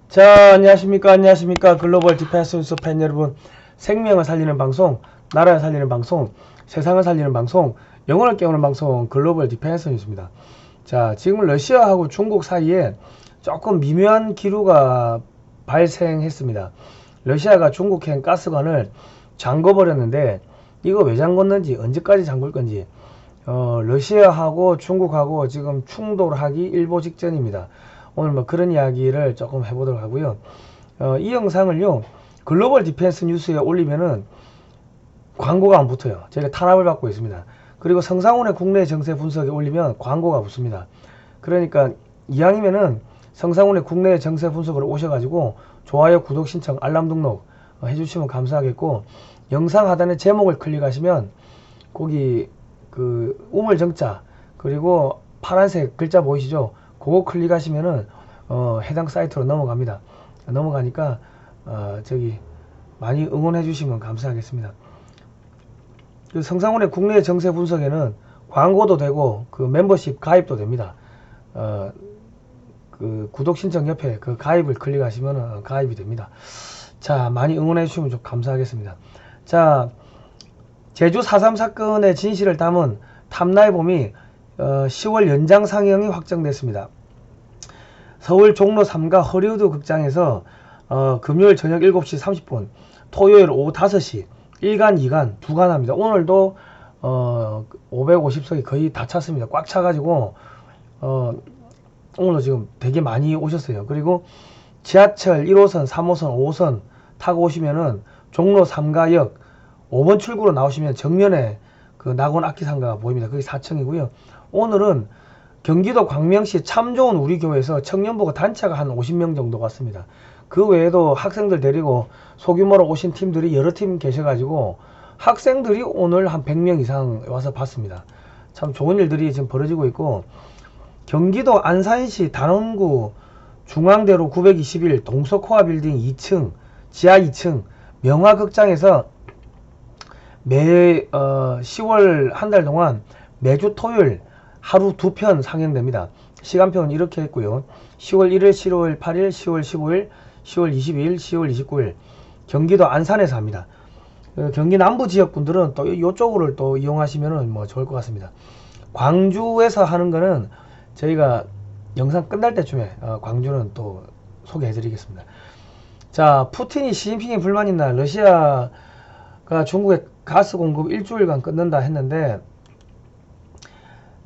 자, 안녕하십니까. 글로벌 디펜스 뉴스 팬 여러분. 생명을 살리는 방송, 나라를 살리는 방송, 세상을 살리는 방송, 영혼을 깨우는 방송, 글로벌 디펜스 뉴스입니다. 자, 지금 러시아하고 중국 사이에 조금 미묘한 기류가 발생했습니다. 러시아가 중국행 가스관을 잠궈버렸는데, 이거 왜 잠궜는지, 언제까지 잠글 건지, 러시아하고 중국하고 지금 충돌하기 일보 직전입니다. 오늘 뭐 그런 이야기를 조금 해보도록 하고요. 이 영상을요, 글로벌 디펜스 뉴스에 올리면은 광고가 안 붙어요. 저희가 탄압을 받고 있습니다. 그리고 성상훈의 국내 정세 분석에 올리면 광고가 붙습니다. 그러니까 이왕이면은 성상훈의 국내 정세 분석으로 오셔가지고 좋아요, 구독 신청, 알람 등록 해주시면 감사하겠고, 영상 하단에 제목을 클릭하시면 거기 그 우물정자 그리고 파란색 글자 보이시죠? 그거 클릭하시면은 해당 사이트로 넘어갑니다. 넘어가니까 저기 많이 응원해 주시면 감사하겠습니다. 그 성상훈의 국내 정세 분석에는 광고도 되고 그 멤버십 가입도 됩니다. 그 구독 신청 옆에 그 가입을 클릭하시면 가입이 됩니다. 자, 많이 응원해 주시면 좀 감사하겠습니다. 자, 제주 4.3 사건의 진실을 담은 탐나의봄이 10월 연장 상영이 확정됐습니다. 서울 종로 3가 허리우드 극장에서 금요일 저녁 7시 30분, 토요일 오후 5시 1간, 2간, 2간 합니다. 오늘도 550석이 거의 다 찼습니다. 꽉 차가지고 오늘도 지금 되게 많이 오셨어요. 그리고 지하철 1호선, 3호선, 5호선 타고 오시면은 종로 3가역 5번 출구로 나오시면 정면에 그 낙원 악기상가가 보입니다. 그게 4층이고요. 오늘은 경기도 광명시 참 좋은 우리 교회에서 청년부가 단체가 한 50명 정도 왔습니다. 그 외에도 학생들 데리고 소규모로 오신 팀들이 여러 팀 계셔가지고 학생들이 오늘 한 100명 이상 와서 봤습니다. 참 좋은 일들이 지금 벌어지고 있고, 경기도 안산시 단원구 중앙대로 921 동서코아 빌딩 2층 지하 2층 명화극장에서 매 10월 한 달 동안 매주 토요일 하루 2편 상영됩니다. 시간표는 이렇게 했고요. 10월 1일, 10월 8일, 10월 15일, 10월 22일, 10월 29일 경기도 안산에서 합니다. 경기 남부 지역 분들은 또 이쪽으로 또 이용하시면 뭐 좋을 것 같습니다. 광주에서 하는 거는 저희가 영상 끝날 때쯤에 광주는 또 소개해 드리겠습니다. 자, 푸틴이 시진핑이 불만 있나 러시아가 중국에 가스 공급 일주일간 끊는다 했는데,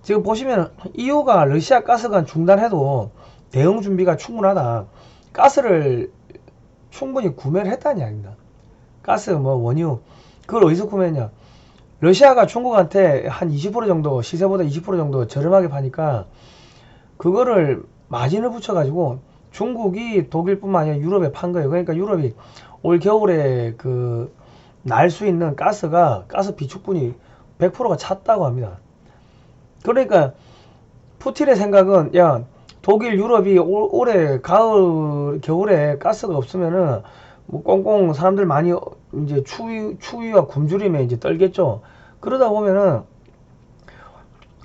지금 보시면 EU가 러시아 가스관 중단해도 대응 준비가 충분하다. 가스를 충분히 구매를 했다는 이야기입니다. 가스 뭐 원유 그걸 어디서 구매했냐? 러시아가 중국한테 한 20% 정도, 시세보다 20% 정도 저렴하게 파니까 그거를 마진을 붙여가지고 중국이 독일뿐만 아니라 유럽에 판 거예요. 그러니까 유럽이 올 겨울에 그 날 수 있는 가스가 가스 비축분이 100%가 찼다고 합니다. 그러니까 푸틴의 생각은, 야, 독일, 유럽이 올해 가을, 겨울에 가스가 없으면은 뭐 꽁꽁 사람들 많이 이제 추위와 굶주림에 이제 떨겠죠. 그러다 보면은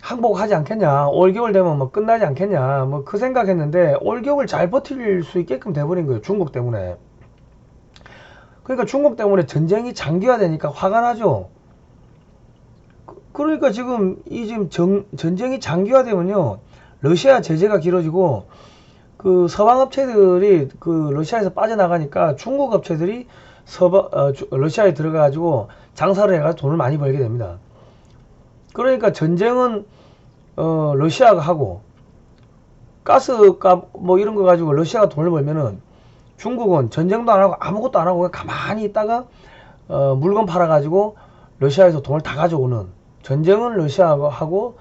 항복하지 않겠냐, 올겨울 되면 뭐 끝나지 않겠냐, 뭐 그 생각했는데 올겨울 잘 버틸 수 있게끔 돼버린 거예요. 중국 때문에. 그러니까 중국 때문에 전쟁이 장기화되니까 화가 나죠. 그러니까 지금 전쟁이 장기화되면요, 러시아 제재가 길어지고 그 서방 업체들이 그 러시아에서 빠져나가니까 중국 업체들이 러시아에 들어가가지고 장사를 해가지고 돈을 많이 벌게 됩니다. 그러니까 전쟁은 러시아가 하고, 가스값 뭐 이런 거 가지고 러시아가 돈을 벌면은 중국은 전쟁도 안 하고 아무것도 안 하고 그냥 가만히 있다가 물건 팔아가지고 러시아에서 돈을 다 가져오는, 전쟁은 러시아가 하고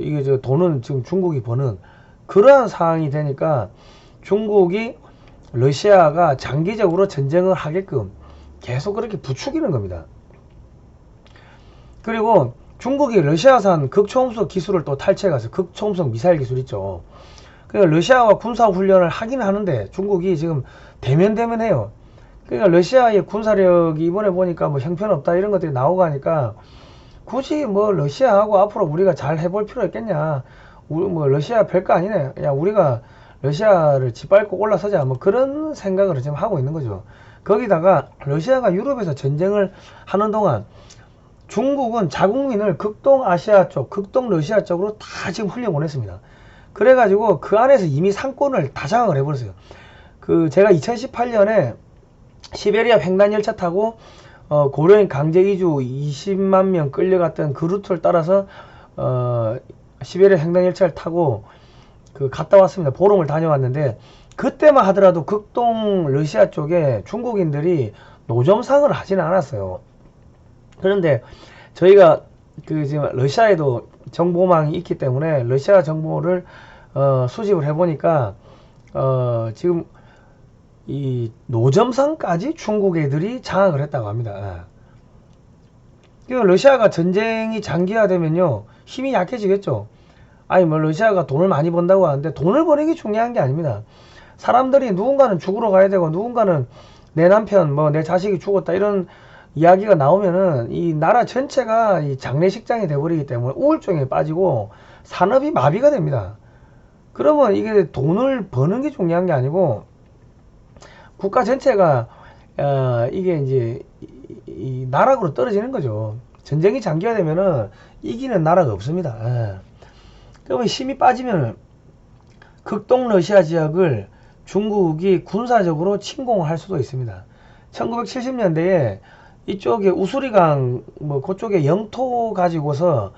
이게 저 돈은 지금 중국이 버는 그러한 상황이 되니까 중국이 러시아가 장기적으로 전쟁을 하게끔 계속 그렇게 부추기는 겁니다. 그리고 중국이 러시아산 극초음속 기술을 또 탈취해가서, 극초음속 미사일 기술 있죠. 그러니까 러시아와 군사훈련을 하긴 하는데 중국이 지금 대면해요. 그러니까 러시아의 군사력이 이번에 보니까 뭐 형편없다 이런 것들이 나오고 하니까 굳이 뭐 러시아하고 앞으로 우리가 잘 해볼 필요 있겠냐. 우리 뭐 러시아 별거 아니네. 야, 우리가 러시아를 짓밟고 올라서자 뭐 그런 생각을 지금 하고 있는 거죠. 거기다가 러시아가 유럽에서 전쟁을 하는 동안 중국은 자국민을 극동아시아 쪽, 극동러시아 쪽으로 다 지금 흘려보냈습니다. 그래가지고 그 안에서 이미 상권을 다 장악을 해버렸어요. 그 제가 2018년에 시베리아 횡단열차 타고 고려인 강제 이주 20만 명 끌려갔던 그 루트를 따라서 시베리아 횡단열차를 타고 그 갔다 왔습니다. 보름을 다녀왔는데 그때만 하더라도 극동 러시아 쪽에 중국인들이 노점상을 하지는 않았어요. 그런데 저희가 그 지금 러시아에도 정보망이 있기 때문에 러시아 정보를 수집을 해보니까 지금 이 노점상까지 중국 애들이 장악을 했다고 합니다. 러시아가 전쟁이 장기화되면요 힘이 약해지겠죠. 아니 뭐 러시아가 돈을 많이 번다고 하는데 돈을 버는 게 중요한 게 아닙니다. 사람들이 누군가는 죽으러 가야 되고 누군가는 내 남편 뭐 내 자식이 죽었다 이런 이야기가 나오면은 이 나라 전체가 이 장례식장이 돼버리기 때문에 우울증에 빠지고 산업이 마비가 됩니다. 그러면 이게 돈을 버는 게 중요한 게 아니고 국가 전체가 이게 이제 이 나락으로 떨어지는 거죠. 전쟁이 장기화되면은 이기는 나라가 없습니다. 그러면 힘이 빠지면 극동 러시아 지역을 중국이 군사적으로 침공을 할 수도 있습니다. 1970년대에 이쪽에 우수리강 뭐 그쪽에 영토 가지고서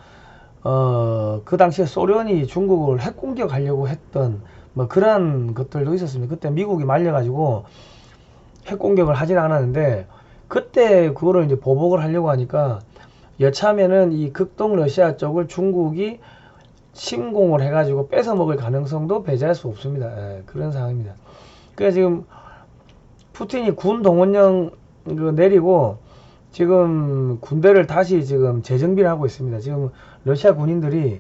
그 당시에 소련이 중국을 핵 공격하려고 했던 뭐 그런 것들도 있었습니다. 그때 미국이 말려가지고 핵 공격을 하진 않았는데 그때 그거를 이제 보복을 하려고 하니까 여차하면은 이 극동 러시아 쪽을 중국이 침공을 해가지고 뺏어 먹을 가능성도 배제할 수 없습니다. 그런 상황입니다. 그러니까 지금 푸틴이 군 동원령 내리고 지금 군대를 다시 지금 재정비를 하고 있습니다. 지금 러시아 군인들이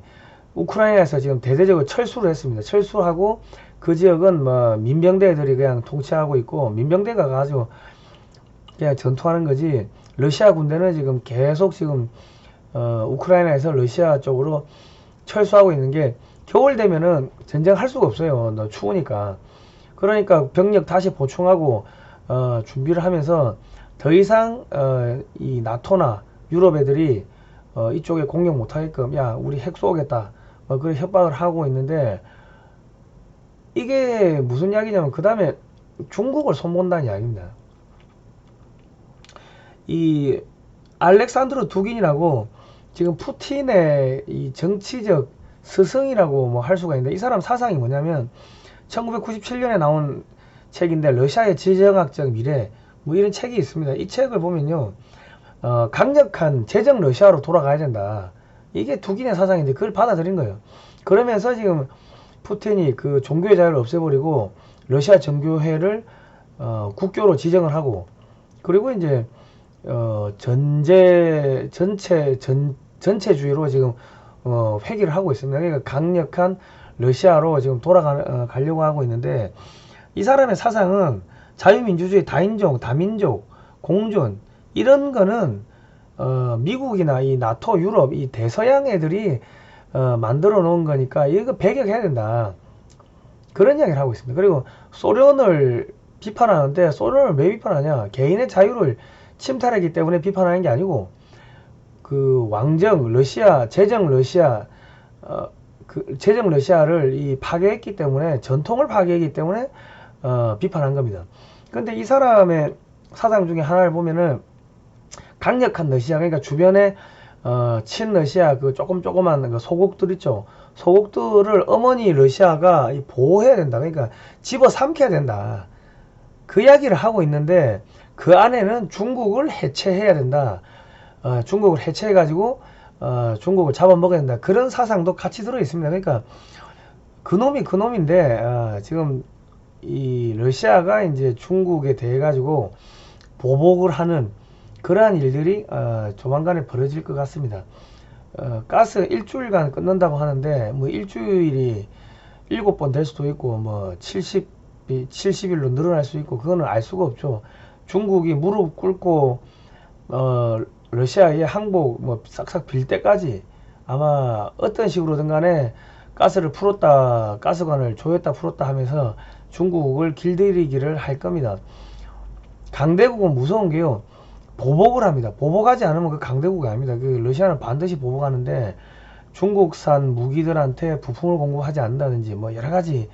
우크라이나에서 지금 대대적으로 철수를 했습니다. 철수하고 그 지역은 뭐 민병대들이 그냥 통치하고 있고 민병대가 가지고 그냥 전투하는 거지 러시아 군대는 지금 계속 지금 우크라이나에서 러시아 쪽으로 철수하고 있는 게 겨울 되면은 전쟁할 수가 없어요. 너 추우니까. 그러니까 병력 다시 보충하고 준비를 하면서 더 이상 이 나토나 유럽 애들이 이쪽에 공격 못하게끔 야 우리 핵 쏘겠다 그런 협박을 하고 있는데 이게 무슨 이야기냐면 그 다음에 중국을 손본다는 이야기입니다. 이 알렉산드로 두긴이라고 지금 푸틴의 이 정치적 스승이라고 뭐 할 수가 있는데 이 사람 사상이 뭐냐면 1997년에 나온 책인데 러시아의 지정학적 미래 뭐 이런 책이 있습니다. 이 책을 보면요 강력한 제정 러시아로 돌아가야 된다. 이게 두긴의 사상인데 그걸 받아들인 거예요. 그러면서 지금 푸틴이 그 종교의 자유를 없애버리고 러시아 정교회를 국교로 지정을 하고 그리고 이제 전체주의로 지금 회귀를 하고 있습니다. 그러니까 강력한 러시아로 지금 돌아가려고 하고 있는데 이 사람의 사상은 자유민주주의, 다인종, 다민족, 공존 이런 거는 미국이나 이 나토, 유럽 이 대서양 애들이 만들어 놓은 거니까 이거 배격해야 된다. 그런 이야기를 하고 있습니다. 그리고 소련을 비판하는데 소련을 왜 비판하냐? 개인의 자유를 침탈했기 때문에 비판하는 게 아니고 그 왕정 러시아, 제정 러시아 그 제정 러시아를 이 파괴했기 때문에 전통을 파괴했기 때문에 비판한 겁니다. 근데 이 사람의 사상 중에 하나를 보면은 강력한 러시아 그러니까 주변에 친러시아 그 조그만 그 소국들 있죠. 소국들을 어머니 러시아가 보호해야 된다. 그러니까 집어삼켜야 된다. 그 이야기를 하고 있는데 그 안에는 중국을 해체해야 된다. 중국을 해체해 가지고 중국을 잡아먹어야 된다. 그런 사상도 같이 들어 있습니다. 그러니까 그놈이 그놈인데 지금 이 러시아가 이제 중국에 대해 가지고 보복을 하는 그러한 일들이 조만간에 벌어질 것 같습니다. 가스 일주일간 끊는다고 하는데 뭐 일주일이 7번 될 수도 있고 뭐 70일로 늘어날 수 있고 그거는 알 수가 없죠. 중국이 무릎 꿇고 러시아의 항복 뭐 싹싹 빌 때까지 아마 어떤 식으로든 간에 가스를 풀었다, 가스관을 조였다 풀었다 하면서 중국을 길들이기를 할 겁니다. 강대국은 무서운 게요, 보복을 합니다. 보복하지 않으면 그 강대국이 아닙니다. 그 러시아는 반드시 보복하는데, 중국산 무기들한테 부품을 공급하지 않는다든지 뭐 여러가지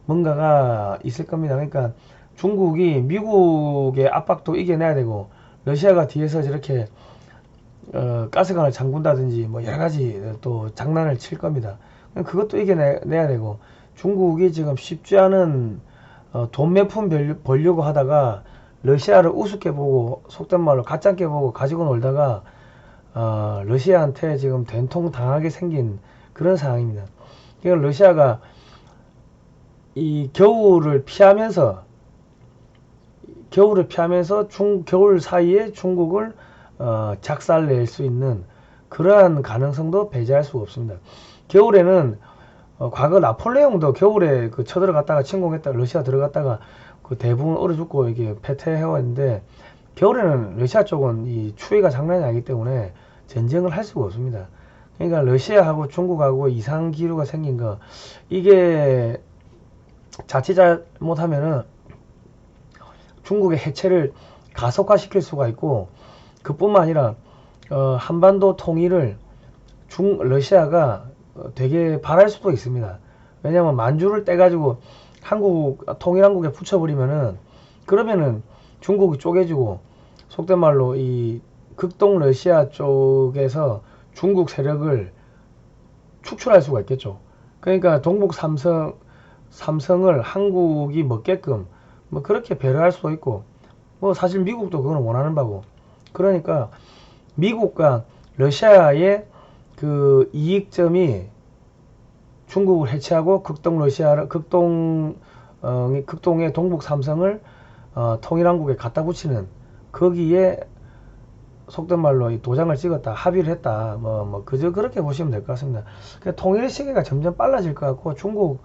뭔가가 있을 겁니다. 그러니까 중국이 미국의 압박도 이겨내야 되고, 러시아가 뒤에서 저렇게 가스관을 잠근다든지 뭐 여러가지 또 장난을 칠 겁니다. 그것도 이겨내야 되고, 중국이 지금 쉽지 않은 돈 몇 푼 벌려고 하다가 러시아를 우습게 보고, 속된 말로 가짜게 보고 가지고 놀다가 러시아한테 지금 된통 당하게 생긴 그런 상황입니다. 그러니까 러시아가 이 겨울을 피하면서 겨울 사이에 중국을 작살낼 수 있는 그러한 가능성도 배제할 수가 없습니다. 겨울에는 과거 나폴레옹도 겨울에 그 쳐들어갔다가 침공했다가 러시아 들어갔다가 그 대부분 얼어 죽고 이게 패퇴해왔는데, 겨울에는 러시아 쪽은 이 추위가 장난이 아니기 때문에 전쟁을 할 수가 없습니다. 그러니까 러시아하고 중국하고 이상 기류가 생긴 거, 이게 자칫 잘못하면은 중국의 해체를 가속화시킬 수가 있고, 그뿐만 아니라 한반도 통일을 러시아가 되게 바랄 수도 있습니다. 왜냐하면 만주를 떼가지고 통일한국에 붙여버리면은, 그러면은 중국이 쪼개지고, 속된 말로 이 극동 러시아 쪽에서 중국 세력을 축출할 수가 있겠죠. 그러니까 동북 삼성을 한국이 먹게끔 뭐 그렇게 배려할 수도 있고, 뭐 사실 미국도 그거는 원하는 바고. 그러니까 미국과 러시아의 그 이익점이 중국을 해체하고 극동의 동북 삼성을 통일한국에 갖다 붙이는, 거기에 속된 말로 이 도장을 찍었다, 합의를 했다, 그저 그렇게 보시면 될 것 같습니다. 통일 시기가 점점 빨라질 것 같고, 중국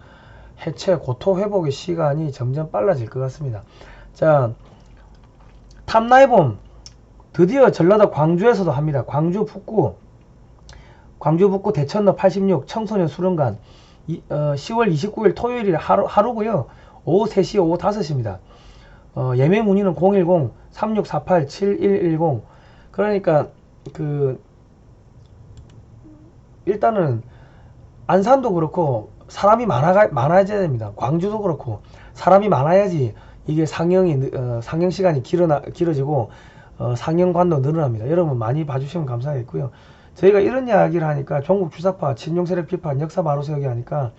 해체 고토 회복의 시간이 점점 빨라질 것 같습니다. 자, 탐나이봄 드디어 전라도 광주에서도 합니다. 광주 북구 대천로 86 청소년 수련관 10월 29일 토요일 하루고요. 오후 3시, 오후 5시입니다. 예매 문의는 010-3648-7110. 그러니까 일단은 안산도 그렇고 사람이 많아져야 됩니다. 광주도 그렇고 사람이 많아야지 이게 상영 시간이 길어지고 상영관도 늘어납니다. 여러분 많이 봐주시면 감사하겠고요. 저희가 이런 이야기를 하니까 종북 주사파, 친용세력 비판, 역사 바로 세우기 하니까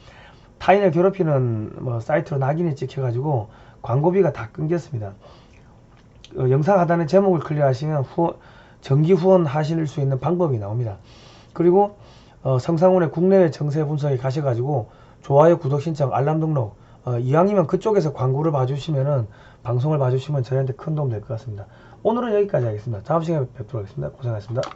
타인을 괴롭히는 사이트로 낙인이 찍혀가지고 광고비가 다 끊겼습니다. 영상 하단에 제목을 클릭하시면 정기 후원 하실 수 있는 방법이 나옵니다. 그리고 성상훈의 국내외 정세 분석에 가셔가지고 좋아요, 구독 신청, 알람 등록, 이왕이면 그쪽에서 광고를 봐주시면은, 방송을 봐주시면 저희한테 큰 도움 될 것 같습니다. 오늘은 여기까지 하겠습니다. 다음 시간에 뵙도록 하겠습니다. 고생하셨습니다.